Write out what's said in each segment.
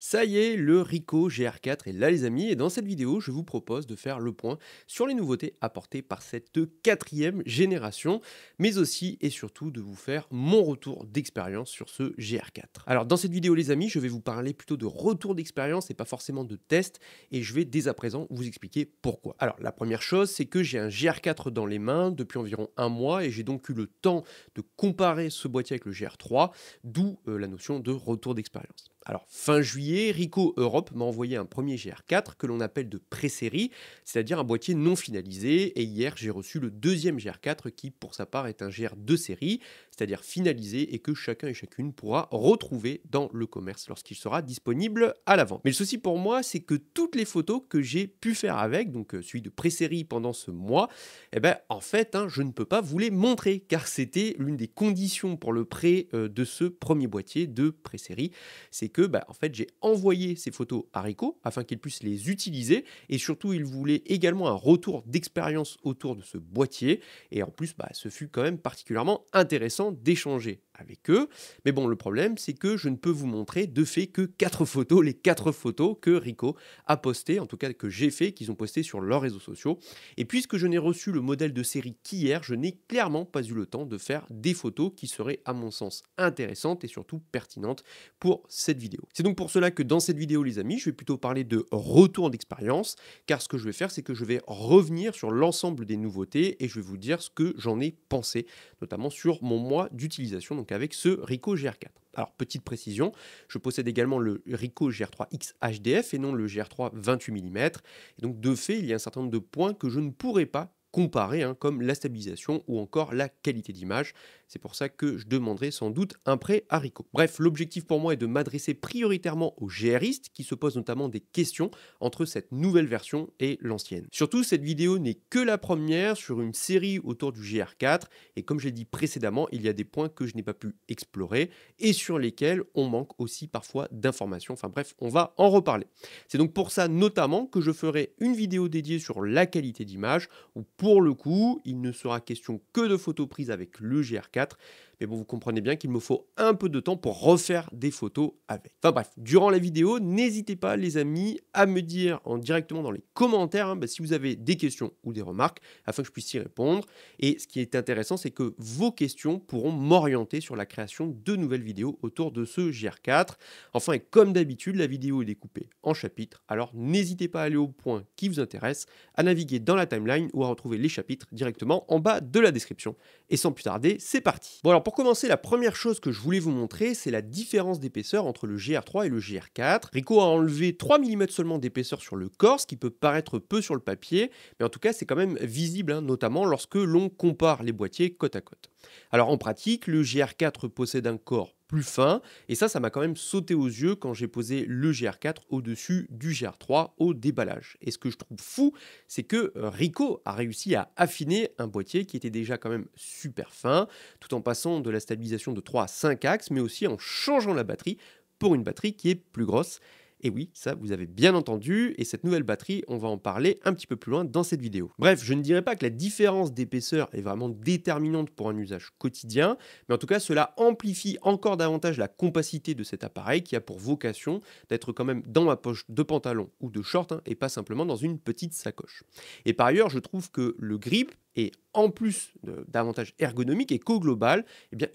Ça y est, le Ricoh GR4 est là les amis, et dans cette vidéo, je vous propose de faire le point sur les nouveautés apportées par cette quatrième génération, mais aussi et surtout de vous faire mon retour d'expérience sur ce GR4. Alors dans cette vidéo les amis, je vais vous parler plutôt de retour d'expérience et pas forcément de test, et je vais dès à présent vous expliquer pourquoi. Alors la première chose, c'est que j'ai un GR4 dans les mains depuis environ un mois, et j'ai donc eu le temps de comparer ce boîtier avec le GR3, d'où la notion de retour d'expérience. Alors, fin juillet, Ricoh Europe m'a envoyé un premier GR4 que l'on appelle de pré-série, c'est-à-dire un boîtier non finalisé, et hier j'ai reçu le deuxième GR4 qui, pour sa part, est un GR de série, c'est-à-dire finalisé et que chacun et chacune pourra retrouver dans le commerce lorsqu'il sera disponible à la vente. Mais le souci pour moi, c'est que toutes les photos que j'ai pu faire avec, donc celui de pré-série pendant ce mois, eh ben, en fait, je ne peux pas vous les montrer, car c'était l'une des conditions pour le prêt de ce premier boîtier de pré-série, c'est que en fait, j'ai envoyé ces photos à Ricoh afin qu'il puisse les utiliser, et surtout il voulait également un retour d'expérience autour de ce boîtier, et en plus ce fut quand même particulièrement intéressant d'échanger avec eux. Mais bon, le problème c'est que je ne peux vous montrer de fait que 4 photos, les 4 photos que Ricoh a postées, en tout cas que j'ai fait, qu'ils ont posté sur leurs réseaux sociaux. Et puisque je n'ai reçu le modèle de série qu'hier, je n'ai clairement pas eu le temps de faire des photos qui seraient à mon sens intéressantes et surtout pertinentes pour cette vidéo. C'est donc pour cela que dans cette vidéo les amis, je vais plutôt parler de retour d'expérience, car ce que je vais faire, c'est que je vais revenir sur l'ensemble des nouveautés et je vais vous dire ce que j'en ai pensé, notamment sur mon mois d'utilisation, donc avec ce Ricoh GR4. Alors, petite précision, je possède également le Ricoh GR3X HDF et non le GR3 28 mm. Et donc, de fait, il y a un certain nombre de points que je ne pourrais pas comparer, comme la stabilisation ou encore la qualité d'image. C'est pour ça que je demanderai sans doute un prêt à Ricoh. Bref, l'objectif pour moi est de m'adresser prioritairement aux GRistes qui se posent notamment des questions entre cette nouvelle version et l'ancienne. Surtout, cette vidéo n'est que la première sur une série autour du GR4, et comme je l'ai dit précédemment, il y a des points que je n'ai pas pu explorer et sur lesquels on manque aussi parfois d'informations. Enfin bref, on va en reparler. C'est donc pour ça notamment que je ferai une vidéo dédiée sur la qualité d'image, où pour le coup, il ne sera question que de photos prises avec le GR4. Mais bon, vous comprenez bien qu'il me faut un peu de temps pour refaire des photos avec. Enfin bref, durant la vidéo, n'hésitez pas les amis à me dire directement dans les commentaires si vous avez des questions ou des remarques afin que je puisse y répondre. Et ce qui est intéressant, c'est que vos questions pourront m'orienter sur la création de nouvelles vidéos autour de ce GR4. Enfin, et comme d'habitude, la vidéo est découpée en chapitres, alors n'hésitez pas à aller au point qui vous intéresse, à naviguer dans la timeline ou à retrouver les chapitres directement en bas de la description. Et sans plus tarder, c'est parti. Bon alors pour commencer, la première chose que je voulais vous montrer, c'est la différence d'épaisseur entre le GR3 et le GR4. Ricoh a enlevé 3 mm seulement d'épaisseur sur le corps, ce qui peut paraître peu sur le papier, mais en tout cas c'est quand même visible, notamment lorsque l'on compare les boîtiers côte à côte. Alors en pratique, le GR4 possède un corps plus fin, et ça m'a quand même sauté aux yeux quand j'ai posé le GR4 au-dessus du GR3 au déballage. Et ce que je trouve fou, c'est que Ricoh a réussi à affiner un boîtier qui était déjà quand même super fin, tout en passant de la stabilisation de 3 à 5 axes, mais aussi en changeant la batterie pour une batterie qui est plus grosse. Et oui, ça vous avez bien entendu, et cette nouvelle batterie, on va en parler un petit peu plus loin dans cette vidéo. Bref, je ne dirais pas que la différence d'épaisseur est vraiment déterminante pour un usage quotidien, mais en tout cas cela amplifie encore davantage la compacité de cet appareil qui a pour vocation d'être quand même dans ma poche de pantalon ou de short, et pas simplement dans une petite sacoche. Et par ailleurs, je trouve que le grip est en plus d'avantages ergonomiques et qu'au global,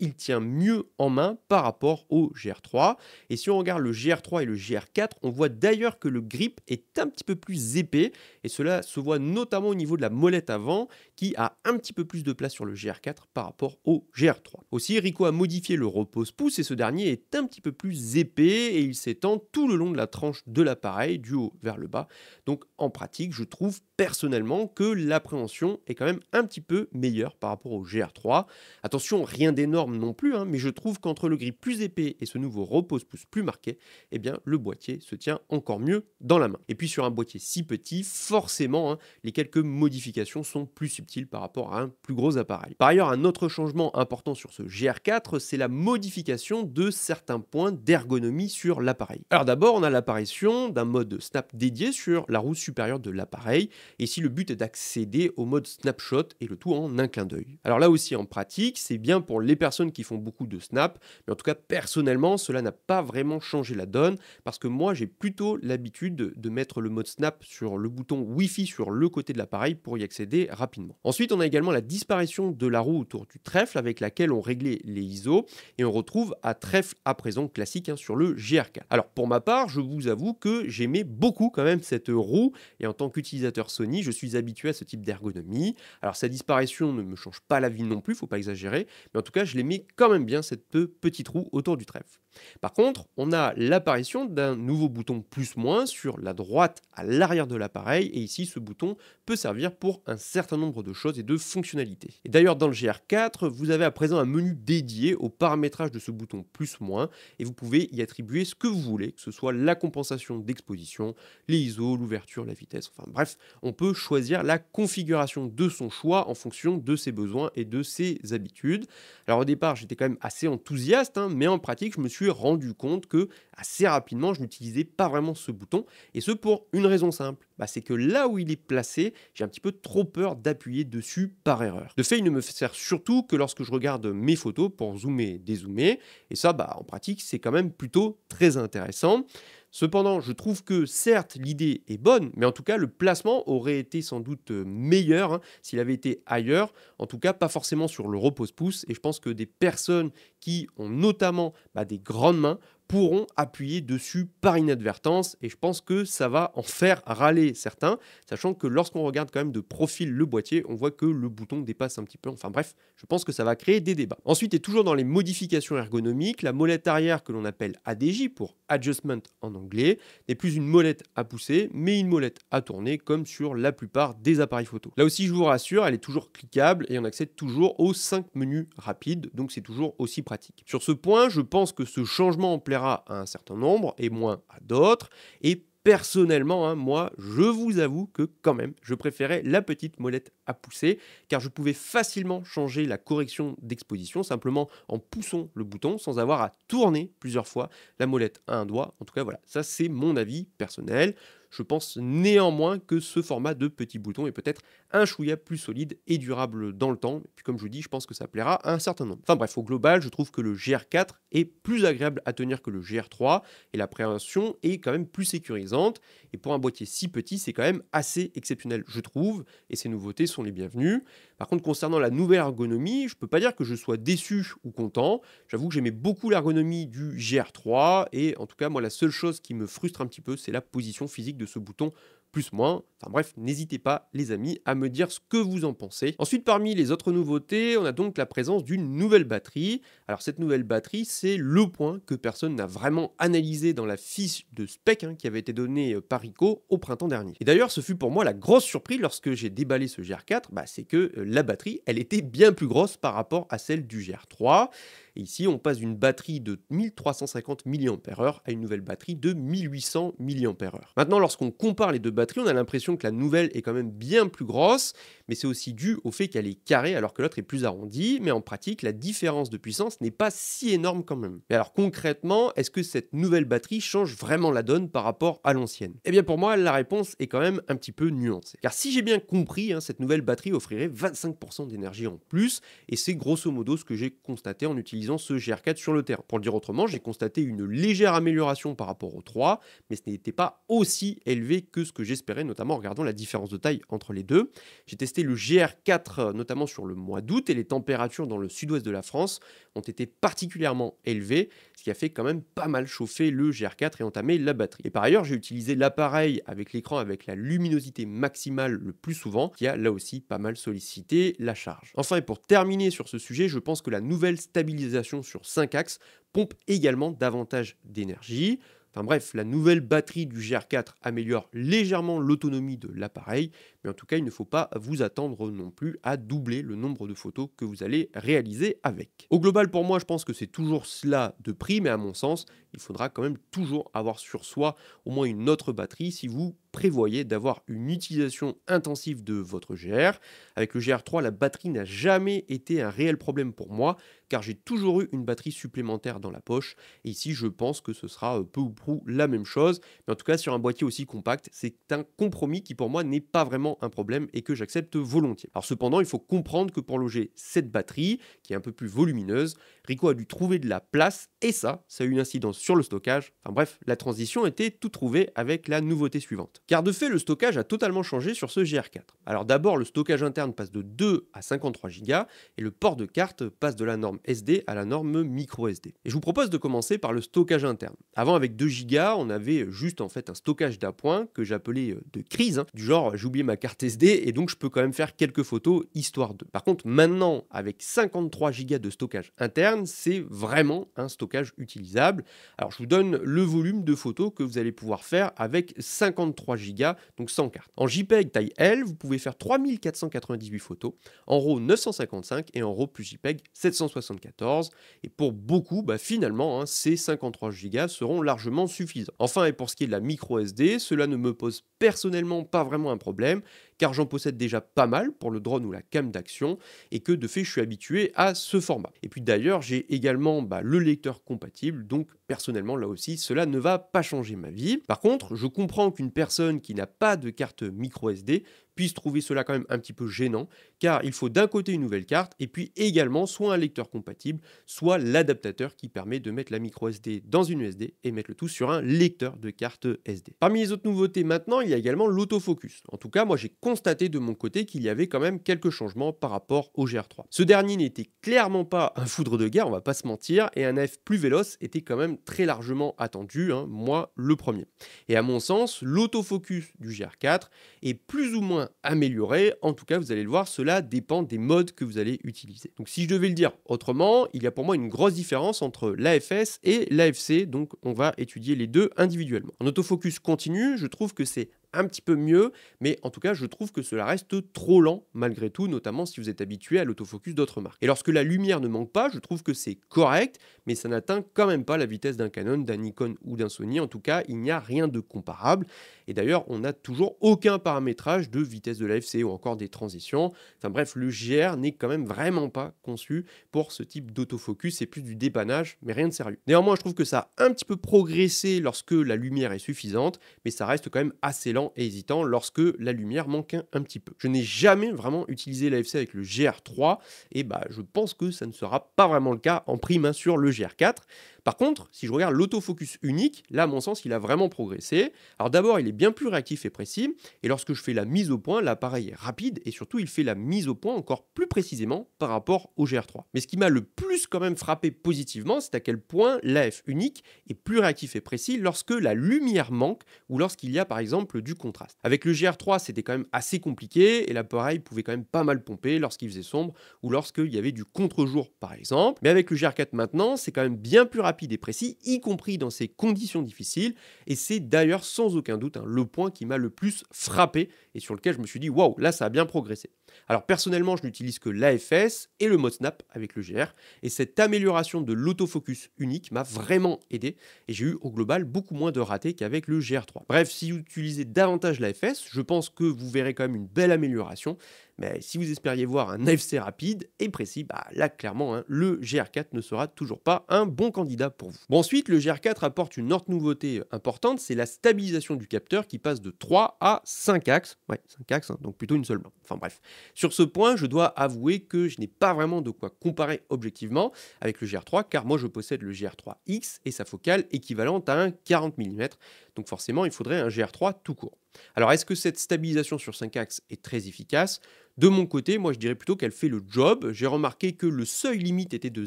il tient mieux en main par rapport au GR3. Et si on regarde le GR3 et le GR4, on voit d'ailleurs que le grip est un petit peu plus épais, et cela se voit notamment au niveau de la molette avant, qui a un petit peu plus de place sur le GR4 par rapport au GR3. Aussi, Ricoh a modifié le repose-pouce, et ce dernier est un petit peu plus épais, et il s'étend tout le long de la tranche de l'appareil, du haut vers le bas. Donc en pratique, je trouve personnellement que l'appréhension est quand même un petit peu meilleure par rapport au GR3. Attention, rien d'énorme non plus, mais je trouve qu'entre le grip plus épais et ce nouveau repose-pouce plus marqué, le boîtier se tient encore mieux dans la main. Et puis sur un boîtier si petit, forcément, les quelques modifications sont plus subtiles par rapport à un plus gros appareil. Par ailleurs, un autre changement important sur ce GR4, c'est la modification de certains points d'ergonomie sur l'appareil. Alors d'abord, on a l'apparition d'un mode snap dédié sur la roue supérieure de l'appareil. Et si le but est d'accéder au mode snapshot, screenshots et le tout en un clin d'œil. Alors là aussi en pratique, c'est bien pour les personnes qui font beaucoup de snaps, mais en tout cas personnellement, cela n'a pas vraiment changé la donne parce que moi j'ai plutôt l'habitude de mettre le mode snap sur le bouton Wi-Fi sur le côté de l'appareil pour y accéder rapidement. Ensuite, on a également la disparition de la roue autour du trèfle avec laquelle on réglait les ISO et on retrouve à trèfle à présent classique sur le GR4. Alors pour ma part, je vous avoue que j'aimais beaucoup quand même cette roue et en tant qu'utilisateur Sony, je suis habitué à ce type d'ergonomie. Alors sa disparition ne me change pas la vie non plus, faut pas exagérer, mais en tout cas je l'aimais quand même bien cette petite roue autour du trèfle. Par contre, on a l'apparition d'un nouveau bouton plus-moins sur la droite à l'arrière de l'appareil et ici ce bouton peut servir pour un certain nombre de choses et de fonctionnalités. Et d'ailleurs dans le GR4, vous avez à présent un menu dédié au paramétrage de ce bouton plus-moins et vous pouvez y attribuer ce que vous voulez, que ce soit la compensation d'exposition, les ISO, l'ouverture, la vitesse, enfin bref, on peut choisir la configuration de son choix en fonction de ses besoins et de ses habitudes. Alors au départ, j'étais quand même assez enthousiaste, mais en pratique, je me suis rendu compte que assez rapidement, je n'utilisais pas vraiment ce bouton, et ce pour une raison simple, c'est que là où il est placé, j'ai un petit peu trop peur d'appuyer dessus par erreur. De fait, il ne me sert surtout que lorsque je regarde mes photos pour zoomer, dézoomer, et ça, en pratique, c'est quand même plutôt très intéressant. Cependant, je trouve que certes, l'idée est bonne, mais en tout cas, le placement aurait été sans doute meilleur s'il avait été ailleurs. En tout cas, pas forcément sur le repose-pouce. Et je pense que des personnes qui ont notamment des grandes mains pourront appuyer dessus par inadvertance. Et je pense que ça va en faire râler certains, sachant que lorsqu'on regarde quand même de profil le boîtier, on voit que le bouton dépasse un petit peu. Enfin bref, je pense que ça va créer des débats. Ensuite, et toujours dans les modifications ergonomiques, la molette arrière que l'on appelle ADJ pour Adjustment en anglais, n'est plus une molette à pousser, mais une molette à tourner comme sur la plupart des appareils photo. Là aussi, je vous rassure, elle est toujours cliquable et on accède toujours aux 5 menus rapides, donc c'est toujours aussi pratique. Sur ce point, je pense que ce changement plaira à un certain nombre et moins à d'autres, et personnellement, moi, je vous avoue que quand même, je préférais la petite molette à pousser, car je pouvais facilement changer la correction d'exposition simplement en poussant le bouton sans avoir à tourner plusieurs fois la molette à un doigt. En tout cas, voilà, ça c'est mon avis personnel. Je pense néanmoins que ce format de petit bouton est peut-être un chouïa plus solide et durable dans le temps. Et puis comme je vous dis, je pense que ça plaira à un certain nombre. Enfin bref, au global, je trouve que le GR4 est plus agréable à tenir que le GR3 et l'appréhension est quand même plus sécurisante. Et pour un boîtier si petit, c'est quand même assez exceptionnel, je trouve, et ces nouveautés sont les bienvenues. Par contre, concernant la nouvelle ergonomie, je peux pas dire que je sois déçu ou content. J'avoue que j'aimais beaucoup l'ergonomie du GR3 et en tout cas, moi, la seule chose qui me frustre un petit peu, c'est la position physique de ce bouton plus-moins. Enfin bref, n'hésitez pas, les amis, à me dire ce que vous en pensez. Ensuite, parmi les autres nouveautés, on a donc la présence d'une nouvelle batterie. Alors cette nouvelle batterie, c'est le point que personne n'a vraiment analysé dans la fiche de spec qui avait été donnée par Ricoh au printemps dernier. Et d'ailleurs, ce fut pour moi la grosse surprise lorsque j'ai déballé ce GR4, c'est que la batterie, elle était bien plus grosse par rapport à celle du GR3. Et ici, on passe d'une batterie de 1350 mAh à une nouvelle batterie de 1800 mAh. Maintenant, lorsqu'on compare les deux batteries, on a l'impression que la nouvelle est quand même bien plus grosse, mais c'est aussi dû au fait qu'elle est carrée alors que l'autre est plus arrondie, mais en pratique, la différence de puissance n'est pas si énorme quand même. Mais alors concrètement, est-ce que cette nouvelle batterie change vraiment la donne par rapport à l'ancienne? Eh bien pour moi, la réponse est quand même un petit peu nuancée. Car si j'ai bien compris, cette nouvelle batterie offrirait 25% d'énergie en plus, et c'est grosso modo ce que j'ai constaté en utilisant ce GR4 sur le terrain. Pour le dire autrement, j'ai constaté une légère amélioration par rapport au 3, mais ce n'était pas aussi élevé que ce que j'espérais, notamment en regardant la différence de taille entre les deux. J'ai testé le GR4 notamment sur le mois d'août et les températures dans le sud-ouest de la France ont été particulièrement élevées, ce qui a fait quand même pas mal chauffer le GR4 et entamer la batterie. Et par ailleurs, j'ai utilisé l'appareil avec l'écran avec la luminosité maximale le plus souvent, qui a là aussi pas mal sollicité la charge. Enfin, et pour terminer sur ce sujet, je pense que la nouvelle stabilisation sur 5 axes pompe également davantage d'énergie. Enfin bref, la nouvelle batterie du GR4 améliore légèrement l'autonomie de l'appareil, mais en tout cas, il ne faut pas vous attendre non plus à doubler le nombre de photos que vous allez réaliser avec. Au global, pour moi, je pense que c'est toujours cela de prix, mais à mon sens, il faudra quand même toujours avoir sur soi au moins une autre batterie si vous prévoyez d'avoir une utilisation intensive de votre GR. Avec le GR3, la batterie n'a jamais été un réel problème pour moi, car j'ai toujours eu une batterie supplémentaire dans la poche. Et ici, je pense que ce sera peu ou prou la même chose. Mais en tout cas, sur un boîtier aussi compact, c'est un compromis qui pour moi n'est pas vraiment un problème et que j'accepte volontiers. Alors cependant, il faut comprendre que pour loger cette batterie, qui est un peu plus volumineuse, Ricoh a dû trouver de la place et ça a eu une incidence sur le stockage. Enfin bref, la transition était toute trouvée avec la nouveauté suivante. Car de fait, le stockage a totalement changé sur ce GR4. Alors d'abord, le stockage interne passe de 2 à 53 Go et le port de carte passe de la norme SD à la norme micro SD. Et je vous propose de commencer par le stockage interne. Avant, avec 2 Go, on avait juste en fait un stockage d'appoint que j'appelais de crise, du genre j'ai oublié ma carte SD et donc je peux quand même faire quelques photos histoire de. Par contre, maintenant, avec 53 Go de stockage interne, c'est vraiment un stockage utilisable. Alors je vous donne le volume de photos que vous allez pouvoir faire avec 53 Go, donc sans carte. En JPEG taille L, vous pouvez faire 3498 photos, en RAW 955 et en RAW plus JPEG 774. Et pour beaucoup, finalement, ces 53 Go seront largement suffisants. Enfin, et pour ce qui est de la micro SD, cela ne me pose personnellement pas vraiment un problème, car j'en possède déjà pas mal pour le drone ou la cam d'action, et que de fait je suis habitué à ce format. Et puis d'ailleurs, j'ai également le lecteur compatible, donc personnellement là aussi, cela ne va pas changer ma vie. Par contre, je comprends qu'une personne qui n'a pas de carte micro SD puisse trouver cela quand même un petit peu gênant, car il faut d'un côté une nouvelle carte, et puis également soit un lecteur compatible, soit l'adaptateur qui permet de mettre la micro SD dans une SD et mettre le tout sur un lecteur de carte SD. Parmi les autres nouveautés maintenant, il y a également l'autofocus. En tout cas, moi j'ai constaté de mon côté qu'il y avait quand même quelques changements par rapport au GR3. Ce dernier n'était clairement pas un foudre de guerre, on va pas se mentir, et un AF plus véloce était quand même très largement attendu, moi le premier. Et à mon sens, l'autofocus du GR4 est plus ou moins amélioré. En tout cas, vous allez le voir, cela dépend des modes que vous allez utiliser. Donc si je devais le dire autrement, il y a pour moi une grosse différence entre l'AFS et l'AFC, donc on va étudier les deux individuellement. En autofocus continu, je trouve que c'est un petit peu mieux, mais en tout cas, je trouve que cela reste trop lent malgré tout, notamment si vous êtes habitué à l'autofocus d'autres marques. Et lorsque la lumière ne manque pas, je trouve que c'est correct, mais ça n'atteint quand même pas la vitesse d'un Canon, d'un Nikon ou d'un Sony. En tout cas, il n'y a rien de comparable. Et d'ailleurs, on n'a toujours aucun paramétrage de vitesse de l'AFC ou encore des transitions. Enfin bref, le GR n'est quand même vraiment pas conçu pour ce type d'autofocus. C'est plus du dépannage, mais rien de sérieux. Néanmoins, je trouve que ça a un petit peu progressé lorsque la lumière est suffisante, mais ça reste quand même assez lent et hésitant lorsque la lumière manque un petit peu. Je n'ai jamais vraiment utilisé l'AFC avec le GR3 et je pense que ça ne sera pas vraiment le cas en prime sur le GR4. Par contre, si je regarde l'autofocus unique, là, à mon sens, il a vraiment progressé. Alors d'abord, il est bien plus réactif et précis, et lorsque je fais la mise au point, l'appareil est rapide, et surtout, il fait la mise au point encore plus précisément par rapport au GR3. Mais ce qui m'a le plus quand même frappé positivement, c'est à quel point l'AF unique est plus réactif et précis lorsque la lumière manque, ou lorsqu'il y a par exemple du contraste. Avec le GR3, c'était quand même assez compliqué, et l'appareil pouvait quand même pas mal pomper lorsqu'il faisait sombre, ou lorsqu'il y avait du contre-jour par exemple. Mais avec le GR4 maintenant, c'est quand même bien plus rapide et précis, y compris dans ces conditions difficiles, et c'est d'ailleurs sans aucun doute le point qui m'a le plus frappé et sur lequel je me suis dit waouh, là ça a bien progressé. Alors personnellement, je n'utilise que l'AFS et le mode snap avec le GR, et cette amélioration de l'autofocus unique m'a vraiment aidé, et j'ai eu au global beaucoup moins de ratés qu'avec le GR3. Bref, si vous utilisez davantage l'AFS, je pense que vous verrez quand même une belle amélioration, mais si vous espériez voir un AFC rapide et précis, là clairement, le GR4 ne sera toujours pas un bon candidat pour vous. Bon, ensuite, le GR4 apporte une autre nouveauté importante, c'est la stabilisation du capteur qui passe de 3 à 5 axes. Ouais, 5 axes, donc plutôt une seule main. Enfin bref. Sur ce point, je dois avouer que je n'ai pas vraiment de quoi comparer objectivement avec le GR3, car moi je possède le GR3X et sa focale équivalente à un 40 mm. Donc forcément, il faudrait un GR3 tout court. Alors, est-ce que cette stabilisation sur 5 axes est très efficace ? De mon côté, moi je dirais plutôt qu'elle fait le job. J'ai remarqué que le seuil limite était de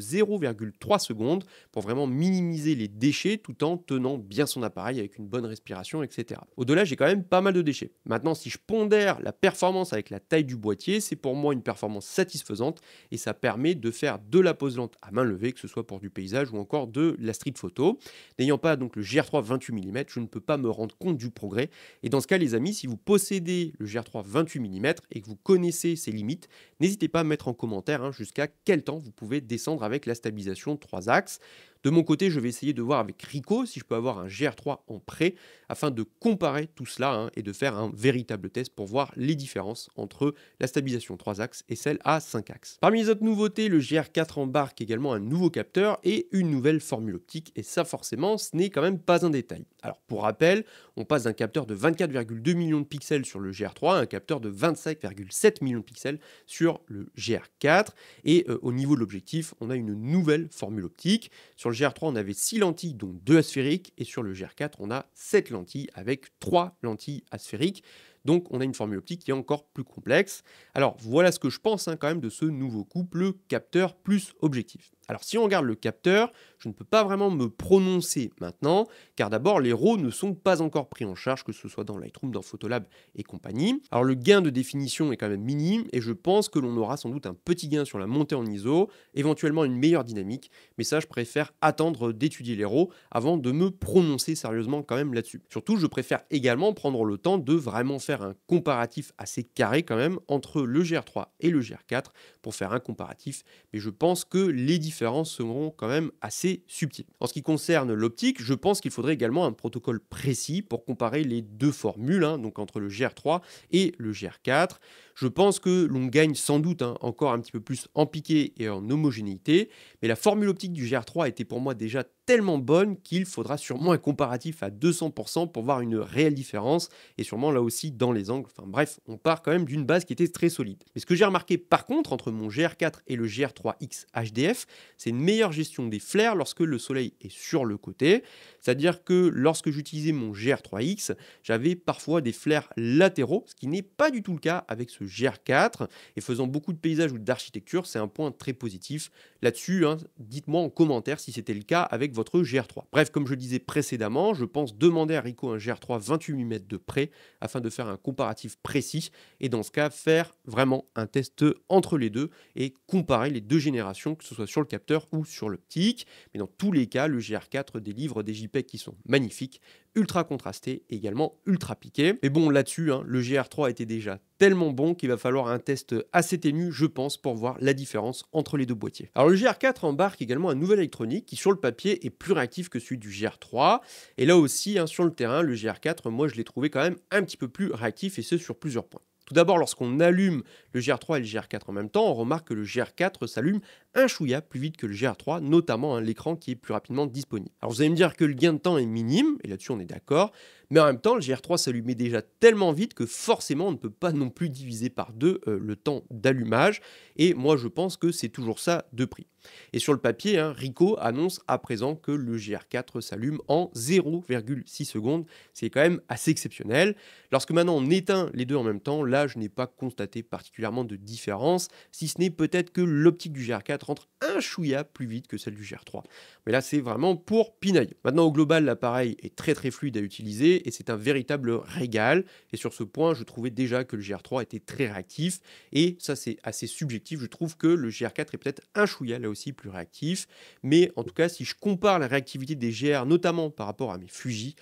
0,3 secondes pour vraiment minimiser les déchets tout en tenant bien son appareil avec une bonne respiration, etc. Au-delà, j'ai quand même pas mal de déchets. Maintenant, si je pondère la performance avec la taille du boîtier, c'est pour moi une performance satisfaisante et ça permet de faire de la pose lente à main levée, que ce soit pour du paysage ou encore de la street photo. N'ayant pas donc le GR3 28 mm, je ne peux pas me rendre compte du progrès. Et dans ce cas, les amis, si vous possédez le GR3 28 mm et que vous connaissez ses limites, n'hésitez pas à mettre en commentaire jusqu'à quel temps vous pouvez descendre avec la stabilisation 3 axes. De mon côté, je vais essayer de voir avec Ricoh si je peux avoir un GR3 en prêt afin de comparer tout cela et de faire un véritable test pour voir les différences entre la stabilisation 3 axes et celle à 5 axes. Parmi les autres nouveautés, le GR4 embarque également un nouveau capteur et une nouvelle formule optique, et ça forcément ce n'est quand même pas un détail. Alors pour rappel, on passe d'un capteur de 24,2 millions de pixels sur le GR3 à un capteur de 25,7 millions de pixels sur le GR4, et au niveau de l'objectif, on a une nouvelle formule optique. Sur le GR3, on avait 6 lentilles dont 2 asphériques, et sur le GR4, on a 7 lentilles avec 3 lentilles asphériques. Donc on a une formule optique qui est encore plus complexe. Alors voilà ce que je pense quand même de ce nouveau couple capteur plus objectif. Alors si on regarde le capteur, je ne peux pas vraiment me prononcer maintenant, car d'abord les RAW ne sont pas encore pris en charge, que ce soit dans Lightroom, dans Photolab et compagnie. Alors le gain de définition est quand même minime, et je pense que l'on aura sans doute un petit gain sur la montée en ISO, éventuellement une meilleure dynamique, mais ça je préfère attendre d'étudier les RAW avant de me prononcer sérieusement quand même là-dessus. Surtout je préfère également prendre le temps de vraiment faire un comparatif assez carré quand même entre le GR3 et le GR4 pour faire un comparatif, mais je pense que les différences seront quand même assez subtiles. En ce qui concerne l'optique, je pense qu'il faudrait également un protocole précis pour comparer les deux formules, donc entre le GR3 et le GR4. Je pense que l'on gagne sans doute encore un petit peu plus en piqué et en homogénéité, mais la formule optique du GR3 était pour moi déjà tellement bonne qu'il faudra sûrement un comparatif à 200% pour voir une réelle différence, et sûrement là aussi dans les angles. Enfin bref, on part quand même d'une base qui était très solide. Mais ce que j'ai remarqué par contre entre mon GR4 et le GR3X HDF, c'est une meilleure gestion des flares lorsque le soleil est sur le côté. C'est-à-dire que lorsque j'utilisais mon GR3X, j'avais parfois des flares latéraux, ce qui n'est pas du tout le cas avec ce GR4. Et faisant beaucoup de paysages ou d'architecture, c'est un point très positif. Là-dessus, dites-moi en commentaire si c'était le cas avec votre GR3. Bref, comme je disais précédemment, je pense demander à Ricoh un GR3 28 mm de près afin de faire un comparatif précis, et dans ce cas, faire vraiment un test entre les deux et comparer les deux générations, que ce soit sur le capteur ou sur l'optique. Mais dans tous les cas, le GR4 délivre des JPEG qui sont magnifiques, ultra contrastés et également ultra piqués. Mais bon, là-dessus, le GR3 était déjà tellement bon qu'il va falloir un test assez ténu, je pense, pour voir la différence entre les deux boîtiers. Alors le GR4 embarque également un nouvel électronique qui sur le papier est plus réactif que celui du GR3, et là aussi sur le terrain, le GR4, moi je l'ai trouvé quand même un petit peu plus réactif, et ce sur plusieurs points. Tout d'abord, lorsqu'on allume le GR3 et le GR4 en même temps, on remarque que le GR4 s'allume un chouïa plus vite que le GR3, notamment l'écran qui est plus rapidement disponible. Alors vous allez me dire que le gain de temps est minime, et là-dessus on est d'accord, mais en même temps le GR3 s'allumait déjà tellement vite que forcément on ne peut pas non plus diviser par deux le temps d'allumage, et moi je pense que c'est toujours ça de prix. Et sur le papier, Ricoh annonce à présent que le GR4 s'allume en 0,6 secondes, c'est quand même assez exceptionnel. Lorsque maintenant on éteint les deux en même temps, là je n'ai pas constaté particulièrement de différence, si ce n'est peut-être que l'optique du GR4 rentre un chouïa plus vite que celle du GR3. Mais là c'est vraiment pour pinailler. Maintenant au global l'appareil est très fluide à utiliser et c'est un véritable régal, et sur ce point je trouvais déjà que le GR3 était très réactif, et ça c'est assez subjectif, je trouve que le GR4 est peut-être un chouïa là aussi plus réactif, mais en tout cas si je compare la réactivité des GR notamment par rapport à mes Fuji,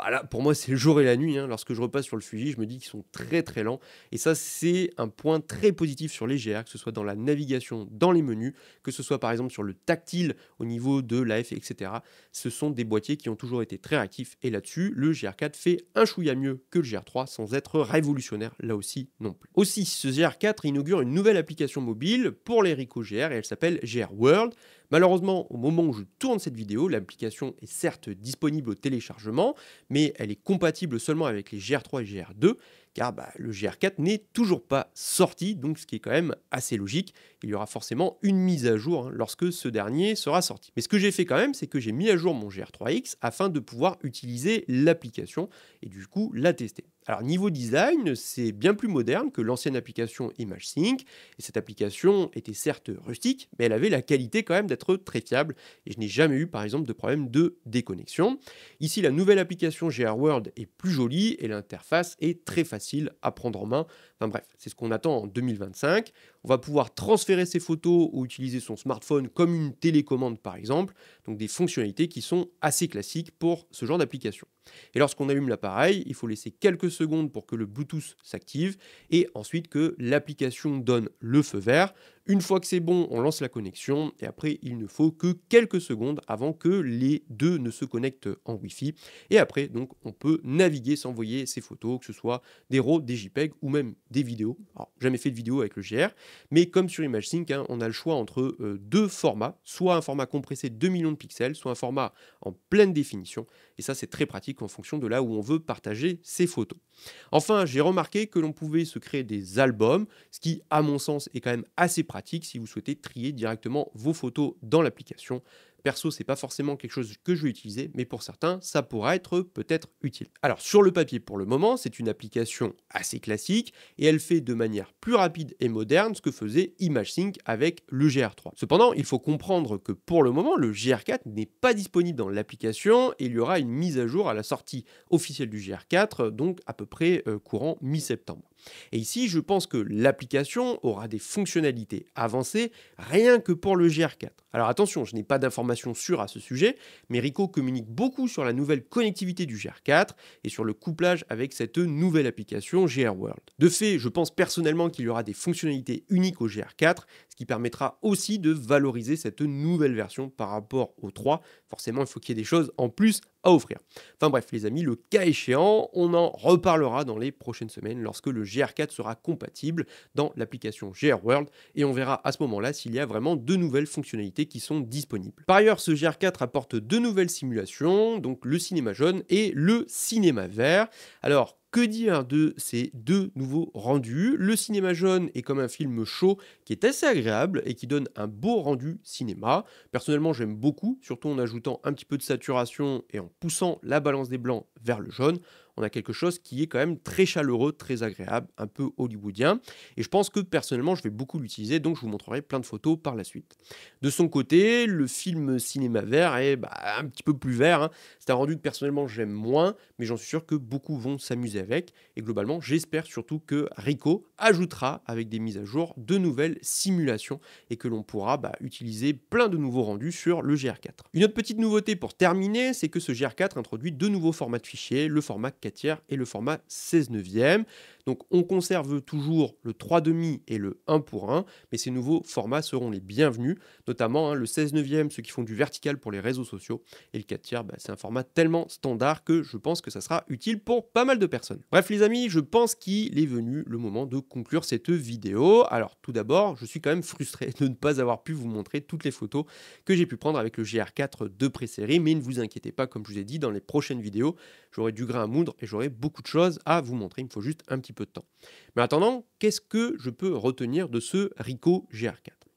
là, pour moi, c'est le jour et la nuit. Lorsque je repasse sur le Fuji, je me dis qu'ils sont très lents. Et ça, c'est un point très positif sur les GR, que ce soit dans la navigation, dans les menus, que ce soit par exemple sur le tactile au niveau de l'AF, etc. Ce sont des boîtiers qui ont toujours été très réactifs. Et là-dessus, le GR4 fait un chouïa mieux que le GR3 sans être révolutionnaire là aussi non plus. Aussi, ce GR4 inaugure une nouvelle application mobile pour les Ricoh GR et elle s'appelle GR World. Malheureusement, au moment où je tourne cette vidéo, l'application est certes disponible au téléchargement, mais elle est compatible seulement avec les GR3 et GR2, car le GR4 n'est toujours pas sorti, donc ce qui est quand même assez logique. Il y aura forcément une mise à jour lorsque ce dernier sera sorti. Mais ce que j'ai fait quand même, c'est que j'ai mis à jour mon GR3X afin de pouvoir utiliser l'application et du coup la tester. Alors niveau design, c'est bien plus moderne que l'ancienne application ImageSync, et cette application était certes rustique, mais elle avait la qualité quand même d'être très fiable, et je n'ai jamais eu par exemple de problème de déconnexion. Ici, la nouvelle application GR World est plus jolie, et l'interface est très facile à prendre en main. Enfin bref, c'est ce qu'on attend en 2025. On va pouvoir transférer ses photos ou utiliser son smartphone comme une télécommande par exemple, donc des fonctionnalités qui sont assez classiques pour ce genre d'application. Et lorsqu'on allume l'appareil, il faut laisser quelques secondes pour que le Bluetooth s'active et ensuite que l'application donne le feu vert. Une fois que c'est bon, on lance la connexion et après, il ne faut que quelques secondes avant que les deux ne se connectent en Wi-Fi. Et après, donc, on peut naviguer, s'envoyer ses photos, que ce soit des RAW, des JPEG ou même des vidéos. Alors, jamais fait de vidéo avec le GR, mais comme sur ImageSync, hein, on a le choix entre deux formats, soit un format compressé de 2 millions de pixels, soit un format en pleine définition. Et ça, c'est très pratique en fonction de là où on veut partager ses photos. Enfin, j'ai remarqué que l'on pouvait se créer des albums, ce qui, à mon sens, est quand même assez pratique si vous souhaitez trier directement vos photos dans l'application. Perso, c'est pas forcément quelque chose que je vais utiliser, mais pour certains, ça pourra être peut-être utile. Alors, sur le papier, pour le moment, c'est une application assez classique et elle fait de manière plus rapide et moderne ce que faisait ImageSync avec le GR3. Cependant, il faut comprendre que pour le moment, le GR4 n'est pas disponible dans l'application et il y aura une mise à jour à la sortie officielle du GR4, donc à peu près courant mi-septembre. Et ici, je pense que l'application aura des fonctionnalités avancées rien que pour le GR4. Alors attention, je n'ai pas d'informations sûres à ce sujet, mais Ricoh communique beaucoup sur la nouvelle connectivité du GR4 et sur le couplage avec cette nouvelle application GR World. De fait, je pense personnellement qu'il y aura des fonctionnalités uniques au GR4, ce qui permettra aussi de valoriser cette nouvelle version par rapport au 3. Forcément, il faut qu'il y ait des choses en plus à offrir. Enfin bref, les amis, le cas échéant, on en reparlera dans les prochaines semaines lorsque le GR4 sera compatible dans l'application GR World et on verra à ce moment-là s'il y a vraiment de nouvelles fonctionnalités qui sont disponibles. Par ailleurs, ce GR4 apporte deux nouvelles simulations, donc le cinéma jaune et le cinéma vert. Alors, que dire de ces deux nouveaux rendus? Le cinéma jaune est comme un film chaud qui est assez agréable et qui donne un beau rendu cinéma. Personnellement, j'aime beaucoup, surtout en ajoutant un petit peu de saturation et en poussant la balance des blancs vers le jaune. On a quelque chose qui est quand même très chaleureux, très agréable, un peu hollywoodien. Et je pense que personnellement, je vais beaucoup l'utiliser, donc je vous montrerai plein de photos par la suite. De son côté, le film cinéma vert est un petit peu plus vert, hein. C'est un rendu que personnellement j'aime moins, mais j'en suis sûr que beaucoup vont s'amuser avec. Et globalement, j'espère surtout que Ricoh ajoutera avec des mises à jour de nouvelles simulations et que l'on pourra utiliser plein de nouveaux rendus sur le GR4. Une autre petite nouveauté pour terminer, c'est que ce GR4 introduit deux nouveaux formats de fichiers, le format 4 tiers et le format 16 neuvième. Donc on conserve toujours le 3,5 et le 1 pour 1, mais ces nouveaux formats seront les bienvenus, notamment le 16 neuvième, ceux qui font du vertical pour les réseaux sociaux, et le 4 tiers, c'est un format tellement standard que je pense que ça sera utile pour pas mal de personnes. Bref les amis, je pense qu'il est venu le moment de conclure cette vidéo. Alors tout d'abord, je suis quand même frustré de ne pas avoir pu vous montrer toutes les photos que j'ai pu prendre avec le GR4 de pré-série, mais ne vous inquiétez pas, comme je vous ai dit, dans les prochaines vidéos, j'aurai du grain à moudre et j'aurai beaucoup de choses à vous montrer, il me faut juste un petit peu de temps. Mais en attendant, qu'est-ce que je peux retenir de ce Ricoh GR4?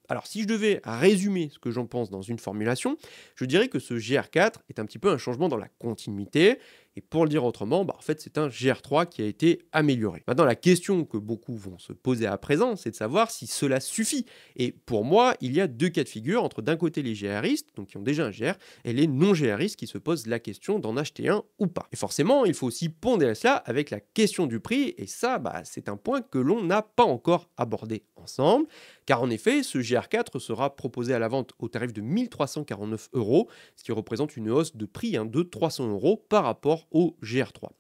Alors si je devais résumer ce que j'en pense dans une formulation, je dirais que ce GR4 est un petit peu un changement dans la continuité, et pour le dire autrement, en fait c'est un GR3 qui a été amélioré. Maintenant la question que beaucoup vont se poser à présent, c'est de savoir si cela suffit. Et pour moi, il y a deux cas de figure entre d'un côté les GRistes, donc qui ont déjà un GR, et les non-GRistes qui se posent la question d'en acheter un ou pas. Et forcément, il faut aussi pondérer cela avec la question du prix, et ça, c'est un point que l'on n'a pas encore abordé ensemble, car en effet, ce GR4 sera proposé à la vente au tarif de 1 349 €, ce qui représente une hausse de prix de 300 € par rapport au GR3.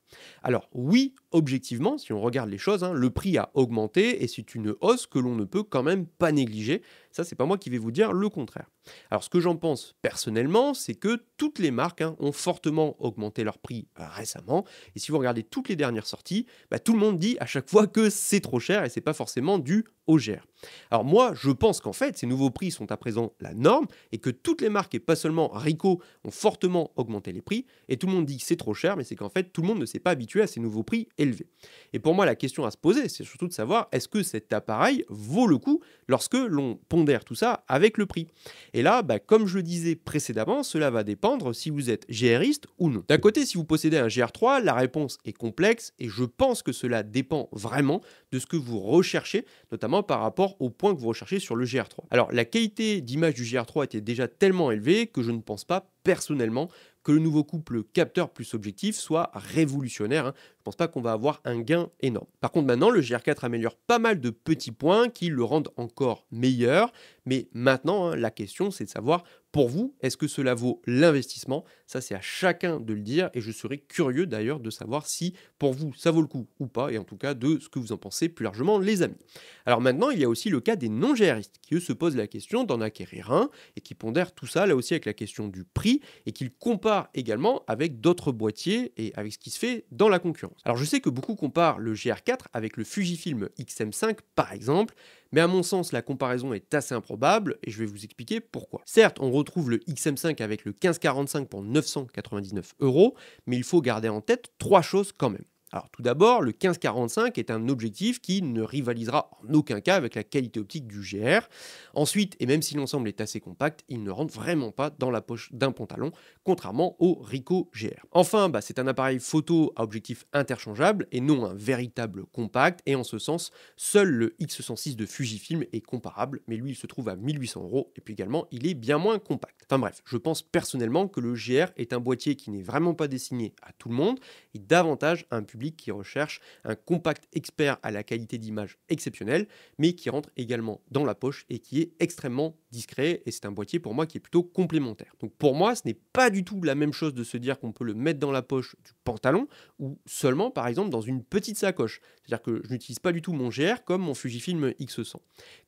Alors oui, objectivement, si on regarde les choses, le prix a augmenté et c'est une hausse que l'on ne peut quand même pas négliger. Ça, c'est pas moi qui vais vous dire le contraire. Alors ce que j'en pense personnellement, c'est que toutes les marques ont fortement augmenté leur prix récemment. Et si vous regardez toutes les dernières sorties, tout le monde dit à chaque fois que c'est trop cher et c'est pas forcément dû au GR. Alors moi, je pense qu'en fait, ces nouveaux prix sont à présent la norme et que toutes les marques, et pas seulement Ricoh, ont fortement augmenté les prix. Et tout le monde dit que c'est trop cher, mais c'est qu'en fait, tout le monde ne s'est pas habitué à ces nouveaux prix élevés. Et pour moi, la question à se poser, c'est surtout de savoir est-ce que cet appareil vaut le coup lorsque l'on pondère tout ça avec le prix. Et là, comme je le disais précédemment, cela va dépendre si vous êtes GRiste ou non. D'un côté, si vous possédez un GR3, la réponse est complexe et je pense que cela dépend vraiment de ce que vous recherchez, notamment par rapport au point que vous recherchez sur le GR3. Alors, la qualité d'image du GR3 était déjà tellement élevée que je ne pense pas personnellement que le nouveau couple capteur plus objectif soit révolutionnaire. Je ne pense pas qu'on va avoir un gain énorme. Par contre, maintenant, le GR4 améliore pas mal de petits points qui le rendent encore meilleur, Mais maintenant, hein, la question, c'est de savoir, pour vous, est-ce que cela vaut l'investissement? Ça, c'est à chacun de le dire et je serais curieux d'ailleurs de savoir si, pour vous, ça vaut le coup ou pas et en tout cas de ce que vous en pensez plus largement, les amis. Alors maintenant, il y a aussi le cas des non-GRistes qui, eux, se posent la question d'en acquérir un et qui pondèrent tout ça, là aussi, avec la question du prix et qu'ils comparent également avec d'autres boîtiers et avec ce qui se fait dans la concurrence. Alors je sais que beaucoup comparent le GR4 avec le Fujifilm X-M5 par exemple, mais à mon sens la comparaison est assez improbable et je vais vous expliquer pourquoi. Certes, on retrouve le XM5 avec le 1545 pour 999 €, mais il faut garder en tête trois choses quand même. Alors tout d'abord, le 1545 est un objectif qui ne rivalisera en aucun cas avec la qualité optique du GR. Ensuite, et même si l'ensemble est assez compact, il ne rentre vraiment pas dans la poche d'un pantalon, contrairement au Ricoh GR. Enfin, c'est un appareil photo à objectif interchangeable et non un véritable compact, et en ce sens, seul le X106 de Fujifilm est comparable, mais lui il se trouve à 1800 €, et puis également il est bien moins compact. Enfin bref, je pense personnellement que le GR est un boîtier qui n'est vraiment pas destiné à tout le monde, et davantage à un public qui recherche un compact expert à la qualité d'image exceptionnelle, mais qui rentre également dans la poche et qui est extrêmement discret, et c'est un boîtier pour moi qui est plutôt complémentaire. Donc pour moi, ce n'est pas du tout la même chose de se dire qu'on peut le mettre dans la poche du pantalon ou seulement par exemple dans une petite sacoche. C'est-à-dire que je n'utilise pas du tout mon GR comme mon Fujifilm X100.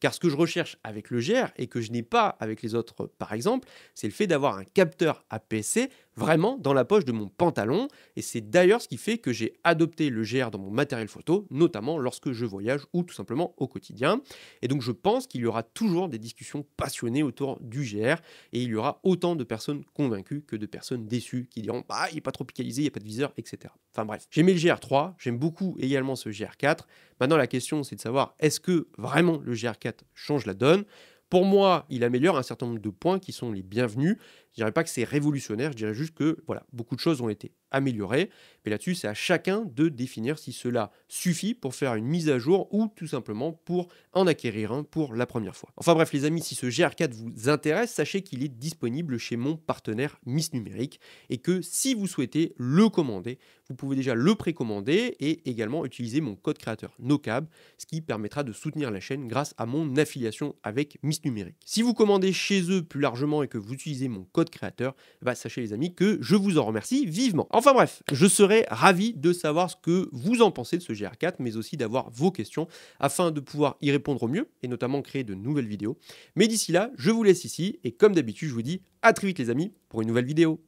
Car ce que je recherche avec le GR et que je n'ai pas avec les autres par exemple, c'est le fait d'avoir un capteur APS-C vraiment dans la poche de mon pantalon, et c'est d'ailleurs ce qui fait que j'ai adopté le GR dans mon matériel photo, notamment lorsque je voyage ou tout simplement au quotidien. Et donc je pense qu'il y aura toujours des discussions passionnées autour du GR, et il y aura autant de personnes convaincues que de personnes déçues qui diront bah il n'est pas trop pixelisé, il n'y a pas de viseur, etc. Enfin bref, j'aimais le GR3, j'aime beaucoup également ce GR4. Maintenant la question c'est de savoir est-ce que vraiment le GR4 change la donne? Pour moi, il améliore un certain nombre de points qui sont les bienvenus. Je dirais pas que c'est révolutionnaire, je dirais juste que voilà, beaucoup de choses ont été améliorées. Mais là-dessus, c'est à chacun de définir si cela suffit pour faire une mise à jour ou tout simplement pour en acquérir un pour la première fois. Enfin bref, les amis, si ce GR4 vous intéresse, sachez qu'il est disponible chez mon partenaire Miss Numérique et que si vous souhaitez le commander, vous pouvez déjà le précommander et également utiliser mon code créateur NOCAB, ce qui permettra de soutenir la chaîne grâce à mon affiliation avec Miss Numérique. Si vous commandez chez eux plus largement et que vous utilisez mon code créateur, sachez les amis que je vous en remercie vivement. Enfin bref, je serais ravi de savoir ce que vous en pensez de ce GR4, mais aussi d'avoir vos questions afin de pouvoir y répondre au mieux et notamment créer de nouvelles vidéos. Mais d'ici là, je vous laisse ici et comme d'habitude, je vous dis à très vite les amis pour une nouvelle vidéo.